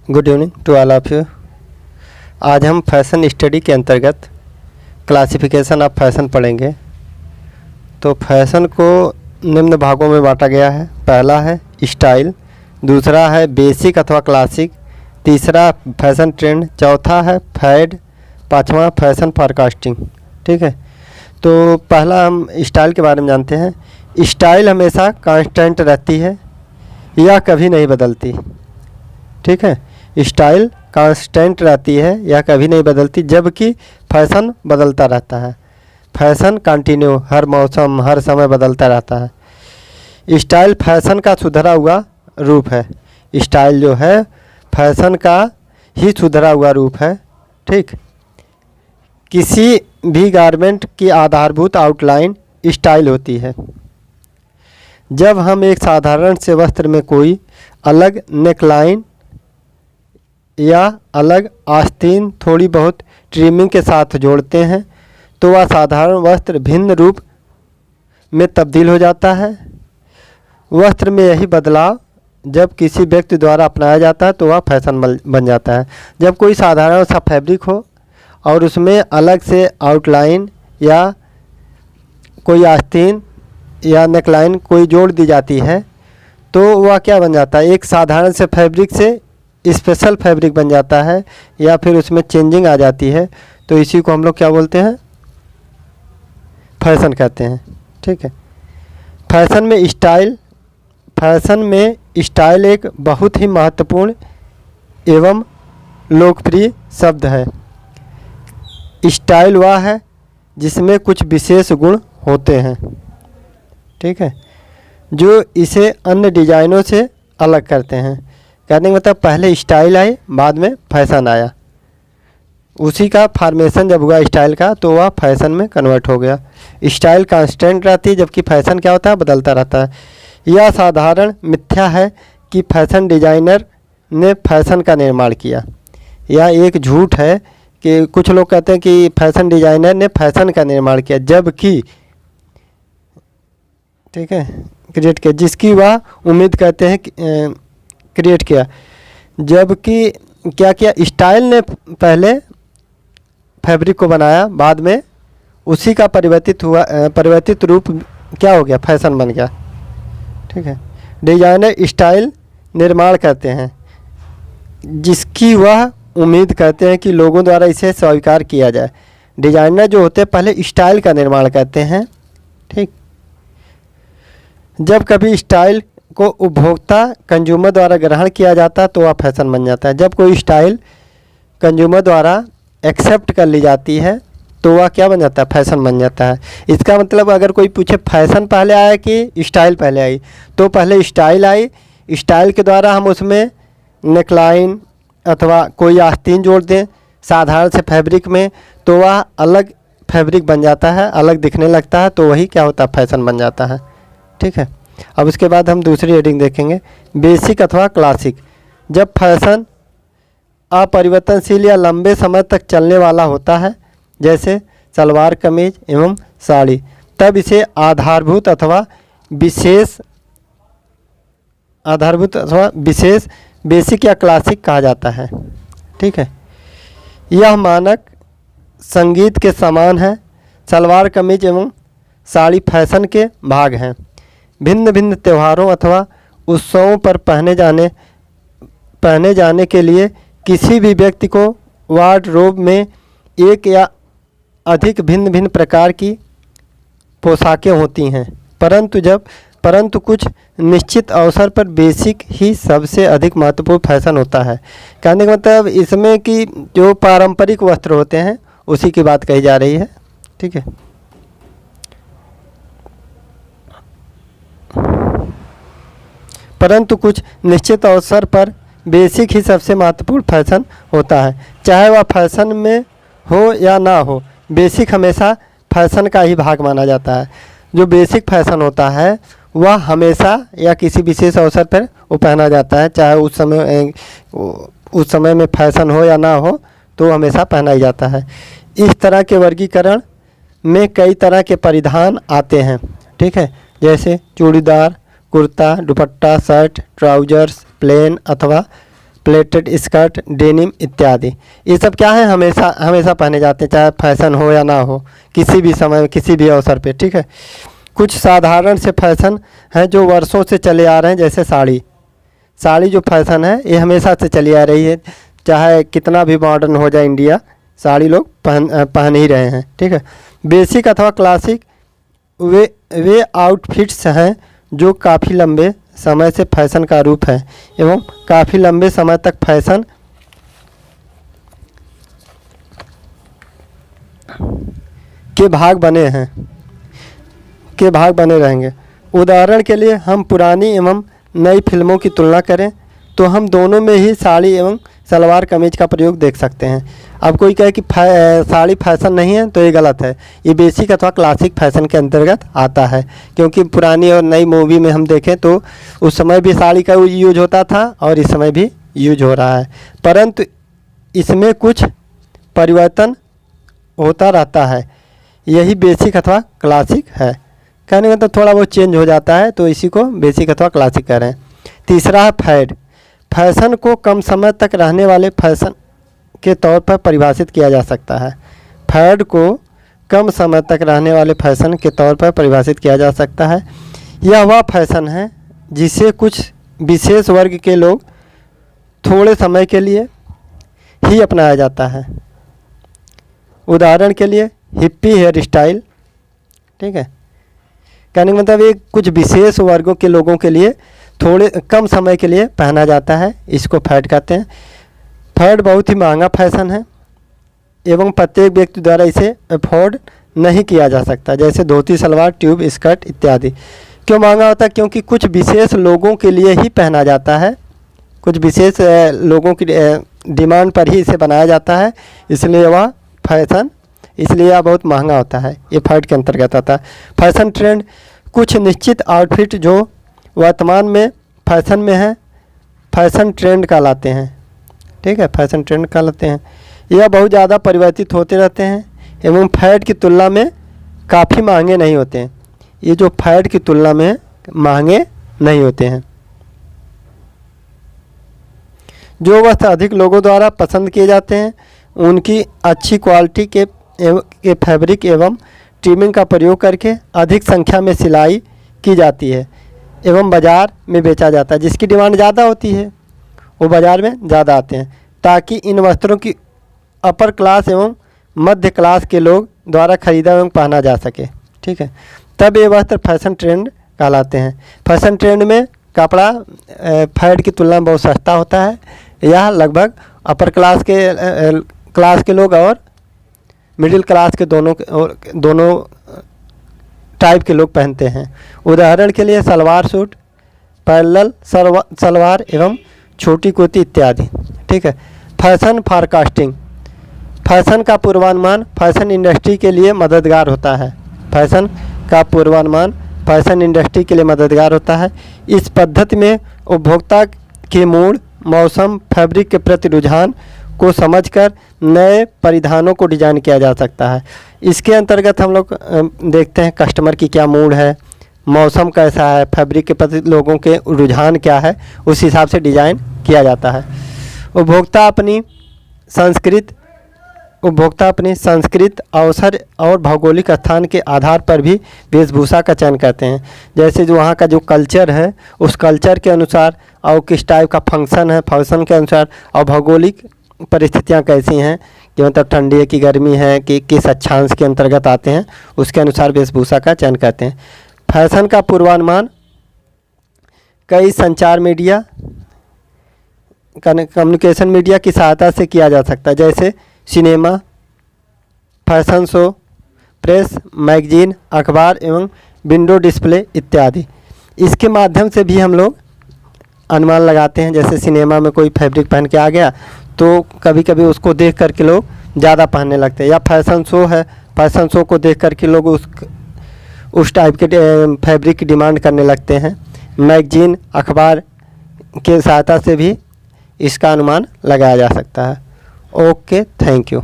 Good evening to all of you. आज हम fashion study के अंतर्गत क्लासिफिकेशन ऑफ फैशन पढ़ेंगे। तो फैशन को निम्न भागों में बांटा गया है। पहला है स्टाइल, दूसरा है बेसिक अथवा क्लासिक, तीसरा फैशन ट्रेंड, चौथा है फैड, पांचवा फैशन फॉरकास्टिंग। ठीक है, तो पहला हम स्टाइल के बारे में जानते हैं। स्टाइल हमेशा कांस्टेंट रहती है या कभी नहीं बदलती। ठीक है, स्टाइल कांस्टेंट रहती है या कभी नहीं बदलती, जबकि फैशन बदलता रहता है। फैशन कंटिन्यू, हर मौसम हर समय बदलता रहता है। स्टाइल फैशन का सुधरा हुआ रूप है। स्टाइल जो है फैशन का ही सुधरा हुआ रूप है। ठीक, किसी भी गारमेंट की आधारभूत आउटलाइन स्टाइल होती है। जब हम एक साधारण से वस्त्र में कोई अलग नेकलाइन या अलग आस्तीन थोड़ी बहुत ट्रिमिंग के साथ जोड़ते हैं तो वह साधारण वस्त्र भिन्न रूप में तब्दील हो जाता है। वस्त्र में यही बदलाव जब किसी व्यक्ति द्वारा अपनाया जाता है तो वह फैशन बन जाता है। जब कोई साधारण सा फैब्रिक हो और उसमें अलग से आउटलाइन या कोई आस्तीन या नेकलाइन कोई जोड़ दी जाती है तो वह क्या बन जाता है, एक साधारण से फैब्रिक से स्पेशल फैब्रिक बन जाता है या फिर उसमें चेंजिंग आ जाती है। तो इसी को हम लोग क्या बोलते हैं, फैशन कहते हैं। ठीक है, फैशन में स्टाइल एक बहुत ही महत्वपूर्ण एवं लोकप्रिय शब्द है। स्टाइल वह है जिसमें कुछ विशेष गुण होते हैं, ठीक है, जो इसे अन्य डिजाइनों से अलग करते हैं। कहने का मतलब पहले स्टाइल आई, बाद में फैशन आया। उसी का फॉर्मेशन जब हुआ स्टाइल का तो वह फैशन में कन्वर्ट हो गया। स्टाइल कांस्टेंट रहती है जबकि फैशन क्या होता है, बदलता रहता है। यह साधारण मिथ्या है कि फैशन डिजाइनर ने फैशन का निर्माण किया। यह एक झूठ है कि कुछ लोग कहते हैं कि फैशन डिजाइनर ने फैशन का निर्माण किया, जबकि ठीक है क्रिएट किया, जिसकी वह उम्मीद करते हैं क्रिएट किया। जबकि क्या किया, स्टाइल ने पहले फैब्रिक को बनाया, बाद में उसी का परिवर्तित रूप क्या हो गया, फैशन बन गया। ठीक है, डिजाइनर स्टाइल निर्माण करते हैं जिसकी वह उम्मीद करते हैं कि लोगों द्वारा इसे स्वीकार किया जाए। डिजाइनर जो होते हैं पहले स्टाइल का निर्माण करते हैं। ठीक, जब कभी स्टाइल को उपभोक्ता कंज्यूमर द्वारा ग्रहण किया जाता है तो वह फैशन बन जाता है। जब कोई स्टाइल कंज्यूमर द्वारा एक्सेप्ट कर ली जाती है तो वह क्या बन जाता है, फैशन बन जाता है। इसका मतलब अगर कोई पूछे फैशन पहले आया कि स्टाइल पहले आई, तो पहले स्टाइल आई। स्टाइल के द्वारा हम उसमें नेकलाइन अथवा कोई आस्तीन जोड़ दें साधारण से फैब्रिक में तो वह अलग फैब्रिक बन जाता है, अलग दिखने लगता है, तो वही क्या होता है, फैशन बन जाता है। ठीक है, अब उसके बाद हम दूसरी हेडिंग देखेंगे, बेसिक अथवा क्लासिक। जब फैशन अपरिवर्तनशील या लंबे समय तक चलने वाला होता है, जैसे सलवार कमीज एवं साड़ी, तब इसे आधारभूत अथवा विशेष बेसिक या क्लासिक कहा जाता है। ठीक है, यह मानक संगीत के समान है। सलवार कमीज एवं साड़ी फैशन के भाग हैं। भिन्न भिन्न त्योहारों अथवा उत्सवों पर पहने जाने के लिए किसी भी व्यक्ति को वार्डरोब में एक या अधिक भिन्न भिन्न प्रकार की पोशाकें होती हैं, परंतु कुछ निश्चित अवसर पर बेसिक ही सबसे अधिक महत्वपूर्ण फैशन होता है। कहने का मतलब इसमें कि जो पारंपरिक वस्त्र होते हैं उसी की बात कही जा रही है। ठीक है, परंतु कुछ निश्चित अवसर पर बेसिक ही सबसे महत्वपूर्ण फैशन होता है। चाहे वह फैशन में हो या ना हो, बेसिक हमेशा फैशन का ही भाग माना जाता है। जो बेसिक फैशन होता है वह हमेशा या किसी विशेष अवसर पर वो पहना जाता है, चाहे उस समय में फैशन हो या ना हो, तो हमेशा पहना ही जाता है। इस तरह के वर्गीकरण में कई तरह के परिधान आते हैं। ठीक है, जैसे churidar, kurta, dupatta, shirt, trousers, plain अथवा प्लेटेड स्कर्ट, डेनिम इत्यादि। ये सब क्या है, हमेशा हमेशा पहने जाते हैं, चाहे फैशन हो या ना हो, किसी भी समय में किसी भी अवसर पे, ठीक है। कुछ साधारण से फैशन हैं जो वर्षों से चले आ रहे हैं, जैसे साड़ी। साड़ी जो फैशन है ये हमेशा से चली आ रही है, चाहे कितना भी मॉडर्न हो जाए इंडिया, साड़ी लोग पहन ही रहे हैं, ठीक है। बेसिक अथवा क्लासिक वे आउटफिट्स हैं जो काफ़ी लंबे समय से फैशन का रूप है एवं काफ़ी लंबे समय तक फैशन के भाग बने रहेंगे। उदाहरण के लिए हम पुरानी एवं नई फिल्मों की तुलना करें तो हम दोनों में ही साड़ी एवं सलवार कमीज का प्रयोग देख सकते हैं। अब कोई कहे कि साड़ी फैशन नहीं है तो ये गलत है, ये बेसिक अथवा क्लासिक फैशन के अंतर्गत आता है, क्योंकि पुरानी और नई मूवी में हम देखें तो उस समय भी साड़ी का यूज होता था और इस समय भी यूज हो रहा है, परंतु इसमें कुछ परिवर्तन होता रहता है, यही बेसिक अथवा क्लासिक है। कहने का तो थोड़ा बहुत चेंज हो जाता है, तो इसी को बेसिक अथवा क्लासिक कह रहे हैं। तीसरा है फैड। फैशन को कम समय तक रहने वाले फैशन के तौर पर परिभाषित किया जा सकता है। फैड को कम समय तक रहने वाले फैशन के तौर पर परिभाषित किया जा सकता है। यह वह फैशन है जिसे कुछ विशेष वर्ग के लोग थोड़े समय के लिए ही अपनाया जाता है। उदाहरण के लिए हिप्पी हेयर स्टाइल, ठीक है। कहने का मतलब ये कुछ विशेष वर्गों के लोगों के लिए थोड़े कम समय के लिए पहना जाता है, इसको फैड कहते हैं। फैड बहुत ही महंगा फैशन है एवं प्रत्येक व्यक्ति द्वारा इसे अफोर्ड नहीं किया जा सकता, जैसे धोती सलवार, ट्यूब स्कर्ट इत्यादि। क्यों महंगा होता है? क्योंकि कुछ विशेष लोगों के लिए ही पहना जाता है, कुछ विशेष लोगों की डिमांड पर ही इसे बनाया जाता है, इसलिए वह फैशन, इसलिए यह बहुत महंगा होता है, ये फैड के अंतर्गत आता है। फैशन ट्रेंड, कुछ निश्चित आउटफिट जो वर्तमान में फैशन में है फैशन ट्रेंड कहलाते हैं, ठीक है, फैशन ट्रेंड कहलाते हैं। यह बहुत ज़्यादा परिवर्तित होते रहते हैं एवं फैड की तुलना में काफ़ी महंगे नहीं होते हैं। ये जो फैड की तुलना में महंगे नहीं होते हैं। जो वस्त्र अधिक लोगों द्वारा पसंद किए जाते हैं उनकी अच्छी क्वालिटी के फैब्रिक एवं ट्रिमिंग का प्रयोग करके अधिक संख्या में सिलाई की जाती है एवं बाज़ार में बेचा जाता है। जिसकी डिमांड ज़्यादा होती है वो बाज़ार में ज़्यादा आते हैं, ताकि इन वस्त्रों की अपर क्लास एवं मध्य क्लास के लोग द्वारा खरीदा एवं पहना जा सके, ठीक है। तब ये वस्त्र फैशन ट्रेंड कहलाते हैं। फैशन ट्रेंड में कपड़ा फैड की तुलना में बहुत सस्ता होता है। यह लगभग अपर क्लास के लोग और मिडिल क्लास के दोनों टाइप के लोग पहनते हैं। उदाहरण के लिए सलवार सूट, पैरेलल सलवार एवं छोटी कुर्ती इत्यादि, ठीक है। फैशन फॉरकास्टिंग, फैशन का पूर्वानुमान फैशन इंडस्ट्री के लिए मददगार होता है। फैशन का पूर्वानुमान फैशन इंडस्ट्री के लिए मददगार होता है। इस पद्धति में उपभोक्ता के मूड, मौसम, फैब्रिक के प्रति रुझान को समझकर नए परिधानों को डिज़ाइन किया जा सकता है। इसके अंतर्गत हम लोग देखते हैं कस्टमर की क्या मूड है, मौसम कैसा है, फैब्रिक के प्रति लोगों के रुझान क्या है, उस हिसाब से डिज़ाइन किया जाता है। उपभोक्ता अपनी संस्कृत, अवसर और भौगोलिक स्थान के आधार पर भी वेशभूषा का चयन करते हैं। जैसे जो वहाँ का जो कल्चर है उस कल्चर के अनुसार और किस टाइप का फंक्शन है, फंक्शन के अनुसार और भौगोलिक परिस्थितियाँ कैसी हैं, कि मतलब ठंडी है कि गर्मी है कि किस अक्षांश के अंतर्गत आते हैं, उसके अनुसार वेशभूषा का चयन करते हैं। फैशन का पूर्वानुमान कई संचार मीडिया, कम्युनिकेशन मीडिया की सहायता से किया जा सकता है, जैसे cinema, fashion show, press, magazine, अखबार एवं विंडो डिस्प्ले इत्यादि। इसके माध्यम से भी हम लोग अनुमान लगाते हैं। जैसे सिनेमा में कोई फैब्रिक पहन के आ गया तो कभी कभी उसको देख कर के लोग ज़्यादा पहनने लगते हैं, या फैशन शो है, फैशन शो को देख कर के लोग उस टाइप के फैब्रिक की डिमांड करने लगते हैं। मैगजीन, अखबार के सहायता से भी इसका अनुमान लगाया जा सकता है। Okay, thank you.